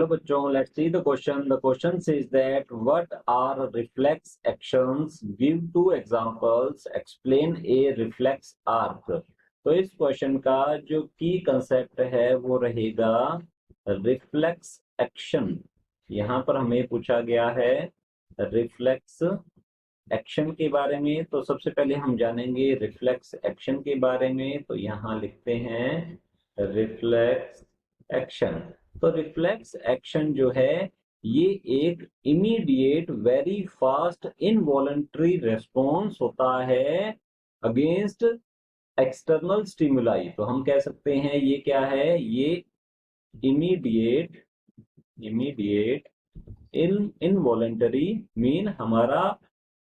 तो बच्चों, let's see the question. The question says that what are reflex actions? Give two examples. Explain a reflex arc. तो इस question का जो की कंसेप्ट है वो रहेगा रिफ्लेक्स एक्शन। यहाँ पर हमें पूछा गया है रिफ्लेक्स एक्शन के बारे में। तो सबसे पहले हम जानेंगे रिफ्लेक्स एक्शन के बारे में। तो यहाँ लिखते हैं रिफ्लेक्स एक्शन। तो रिफ्लेक्स एक्शन जो है ये एक immediate very fast involuntary response होता है अगेंस्ट एक्सटर्नल स्टिमुलाई। तो हम कह सकते हैं ये क्या है, ये इमीडिएट इनवॉलंटरी मीन हमारा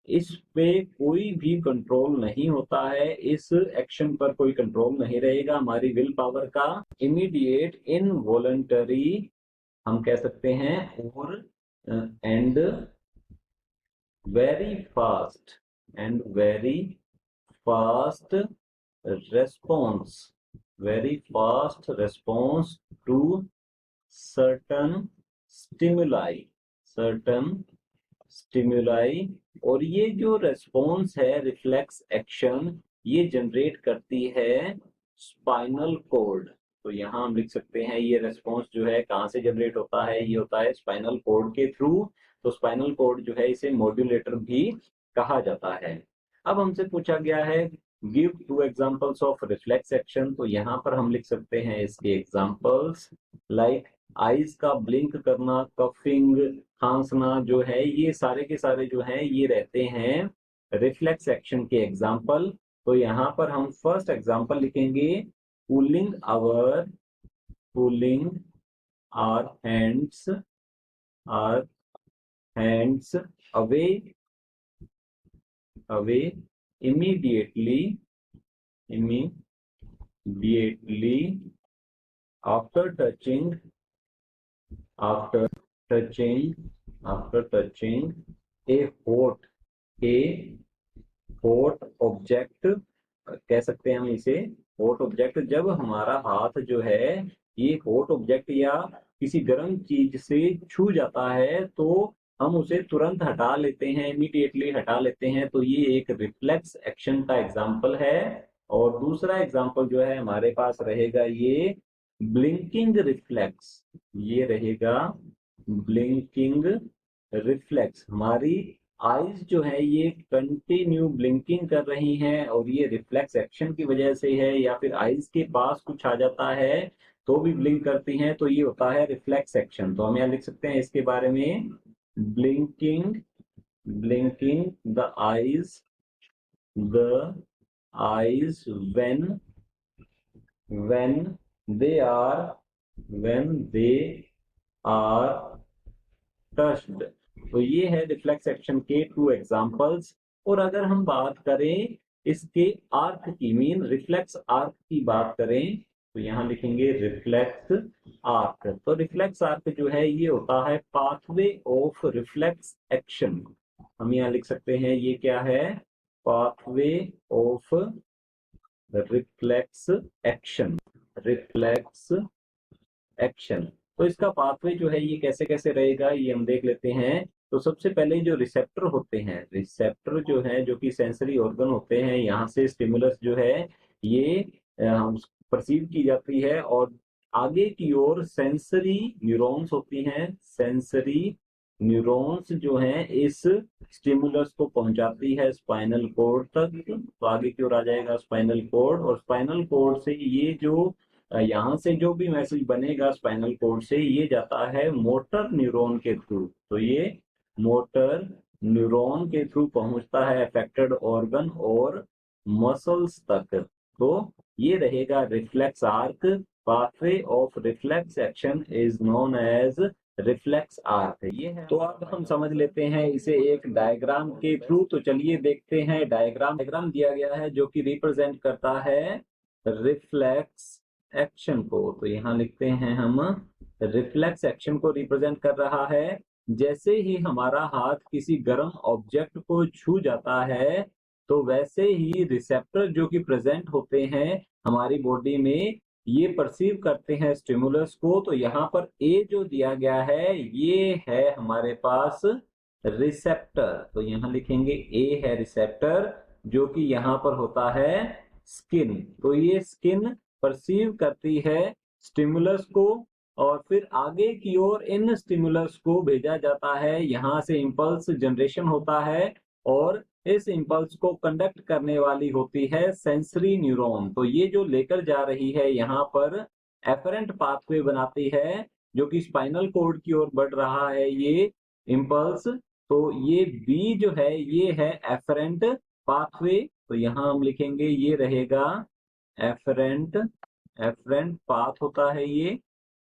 इस पे कोई भी कंट्रोल नहीं होता है, इस एक्शन पर कोई कंट्रोल नहीं रहेगा हमारी विल पावर का। इमीडिएट इनवॉलंटरी हम कह सकते हैं और and very fast response to certain stimuli। और ये जो रेस्पॉन्स है रिफ्लेक्स एक्शन ये जनरेट करती है स्पाइनल कॉर्ड। तो यहाँ हम लिख सकते हैं ये रेस्पॉन्स जो है कहाँ से जनरेट होता है, ये होता है स्पाइनल कॉर्ड के थ्रू। तो स्पाइनल कॉर्ड जो है इसे मॉड्यूलेटर भी कहा जाता है। अब हमसे पूछा गया है give to examples of reflex action. तो यहाँ पर हम लिख सकते हैं इसके एग्जांपल्स लाइक आईज का ब्लिंक करना, कफिंग, खांसना जो है ये सारे के सारे जो हैं ये रहते हैं रिफ्लेक्स एक्शन के एग्जांपल। तो यहाँ पर हम फर्स्ट एग्जांपल लिखेंगे pulling our hands away immediately after touching a hot object। कह सकते हैं हम इसे हॉट ऑब्जेक्ट। जब हमारा हाथ जो है ये हॉट ऑब्जेक्ट या किसी गर्म चीज से छू जाता है तो हम उसे तुरंत हटा लेते हैं, इमीडिएटली हटा लेते हैं। तो ये एक रिफ्लेक्स एक्शन का एग्जांपल है। और दूसरा एग्जांपल जो है हमारे पास रहेगा ये ब्लिंकिंग रिफ्लेक्स। ये रहेगा ब्लिंकिंग रिफ्लेक्स। हमारी आईज जो है ये कंटिन्यू ब्लिंकिंग कर रही हैं और ये रिफ्लेक्स एक्शन की वजह से है, या फिर आईज के पास कुछ आ जाता है तो भी ब्लिंक करती हैं। तो ये होता है रिफ्लेक्स एक्शन। तो हम यहाँ लिख सकते हैं इसके बारे में blinking the eyes when they are touched। तो ये है रिफ्लेक्स एक्शन के टू एग्जांपल्स। और अगर हम बात करें इसके आर्क की, मीन रिफ्लेक्स आर्क की बात करें तो यहाँ लिखेंगे रिफ्लेक्स आर्क। तो रिफ्लेक्स आर्क जो है ये होता है पाथवे ऑफ रिफ्लेक्स एक्शन। हम यहाँ लिख सकते हैं ये क्या है, पाथवे ऑफ रिफ्लेक्स एक्शन। तो इसका पाथवे जो है ये कैसे कैसे रहेगा ये हम देख लेते हैं। तो सबसे पहले जो रिसेप्टर होते हैं, रिसेप्टर जो है जो कि सेंसरी ऑर्गन होते हैं, यहाँ से स्टिमुलस जो है ये परसीव की जाती है और आगे की ओर सेंसरी न्यूरॉन्स होती हैं। सेंसरी न्यूरॉन्स जो हैं इस स्टिमुलस को पहुंचाती है स्पाइनल कॉर्ड तक। तो आगे की ओर आ जाएगा स्पाइनल कॉर्ड और स्पाइनल कॉर्ड से ये जो यहाँ से जो भी मैसेज बनेगा स्पाइनल कॉर्ड से ये जाता है मोटर न्यूरॉन के थ्रू। तो ये मोटर न्यूरॉन के थ्रू पहुंचता है अफेक्टेड ऑर्गन और मसल्स तक। तो ये रहेगा reflex arc. Pathway of reflex action is known as reflex arc. ये है। तो अब हम समझ लेते हैं इसे एक डायग्राम के थ्रू। तो चलिए देखते हैं डायग्राम दिया गया है जो कि रिप्रेजेंट करता है रिफ्लेक्स एक्शन को। तो यहाँ लिखते हैं हम रिफ्लेक्स एक्शन को रिप्रेजेंट कर रहा है। जैसे ही हमारा हाथ किसी गर्म ऑब्जेक्ट को छू जाता है तो वैसे ही रिसेप्टर जो कि प्रेजेंट होते हैं हमारी बॉडी में ये परसीव करते हैं स्टिमुलस को, तो यहाँ पर ए जो दिया गया है ये है हमारे पास रिसेप्टर। तो यहाँ लिखेंगे ए है रिसेप्टर, जो कि यहाँ पर होता है स्किन। तो ये स्किन परसीव करती है स्टिमुलस को और फिर आगे की ओर इन स्टिमुलस को भेजा जाता है, यहाँ से इंपल्स जनरेशन होता है और इस इंपल्स को कंडक्ट करने वाली होती है सेंसरी न्यूरॉन। तो ये जो लेकर जा रही है यहाँ पर एफरेंट पाथवे बनाती है, जो कि स्पाइनल कॉर्ड की ओर बढ़ रहा है ये इंपल्स। तो ये बी जो है ये है एफरेंट पाथवे। तो यहाँ हम लिखेंगे ये रहेगा एफरेंट, एफरेंट पाथ होता है ये।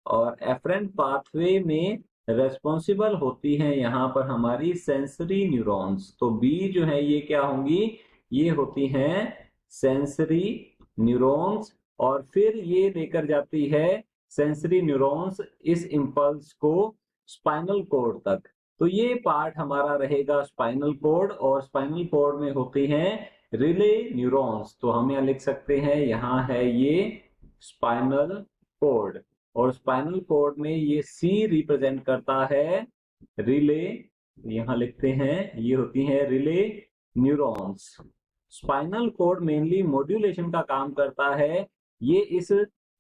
और एफरेंट पाथवे में रेस्पॉन्सिबल होती हैं यहाँ पर हमारी सेंसरी न्यूरॉन्स। तो बी जो है ये क्या होंगी, ये होती हैं सेंसरी न्यूरॉन्स। और फिर ये लेकर जाती है सेंसरी न्यूरॉन्स इस इंपल्स को स्पाइनल कॉर्ड तक। तो ये पार्ट हमारा रहेगा स्पाइनल कॉर्ड, और स्पाइनल कॉर्ड में होती हैं रिले न्यूरॉन्स। तो हम यहाँ लिख सकते हैं, यहाँ है ये स्पाइनल कॉर्ड, और स्पाइनल कॉर्ड में ये सी रिप्रेजेंट करता है रिले। यहाँ लिखते हैं ये होती हैं relay neurons. Spinal cord mainly modulation का काम करता है। ये इस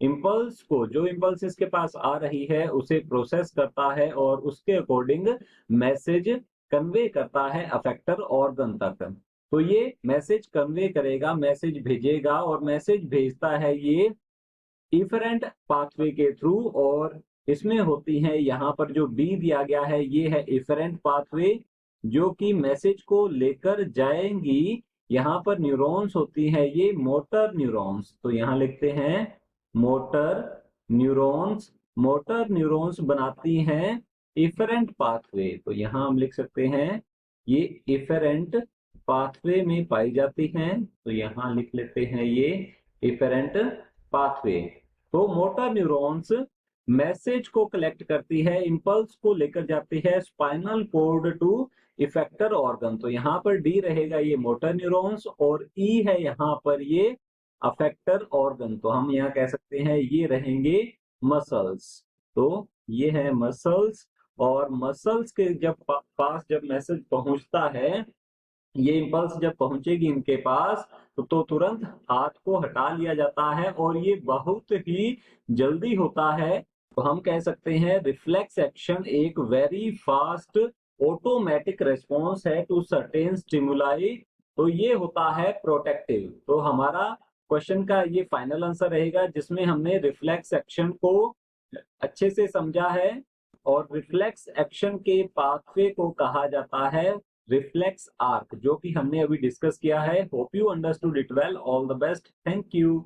इंपल्स को, जो इंपल्स इसके पास आ रही है उसे प्रोसेस करता है और उसके अकॉर्डिंग मैसेज कन्वे करता है अफेक्टर ऑर्गन तक। तो ये मैसेज कन्वे करेगा, मैसेज भेजेगा, और मैसेज भेजता है ये इफरेंट पाथवे के थ्रू। और इसमें होती है यहाँ पर जो डी दिया गया है ये है इफरेंट पाथवे, जो कि मैसेज को लेकर जाएंगी। यहाँ पर न्यूरॉन्स होती है ये मोटर न्यूरॉन्स। तो यहाँ लिखते हैं मोटर न्यूरॉन्स। मोटर न्यूरॉन्स बनाती हैं इफरेंट पाथवे। तो यहाँ हम लिख सकते हैं ये इफरेंट पाथवे में पाई जाती हैं। तो यहाँ लिख लेते हैं ये इफरेंट पाथवे। तो मोटर न्यूरॉन्स मैसेज को कलेक्ट करती है, इंपल्स को लेकर जाती है spinal cord to effector organ. तो यहाँ पर डी रहेगा ये मोटर न्यूरॉन्स, और ई है यहाँ पर ये अफेक्टर ऑर्गन। तो हम यहाँ कह सकते हैं ये रहेंगे मसल्स। तो ये है मसल्स, और मसल्स के जब पास जब मैसेज पहुंचता है, ये इंपल्स जब पहुंचेगी इनके पास, तो तुरंत हाथ को हटा लिया जाता है, और ये बहुत ही जल्दी होता है। तो हम कह सकते हैं रिफ्लेक्स एक्शन एक वेरी फास्ट ऑटोमेटिक रेस्पॉन्स है टू सर्टेन स्टिमुलाई। तो ये होता है प्रोटेक्टिव। तो हमारा क्वेश्चन का ये फाइनल आंसर रहेगा, जिसमें हमने रिफ्लेक्स एक्शन को अच्छे से समझा है। और रिफ्लेक्स एक्शन के पाथवे को कहा जाता है रिफ्लेक्स आर्क, जो कि हमने अभी डिस्कस किया है। Hope you understood it well. All the best, thank you.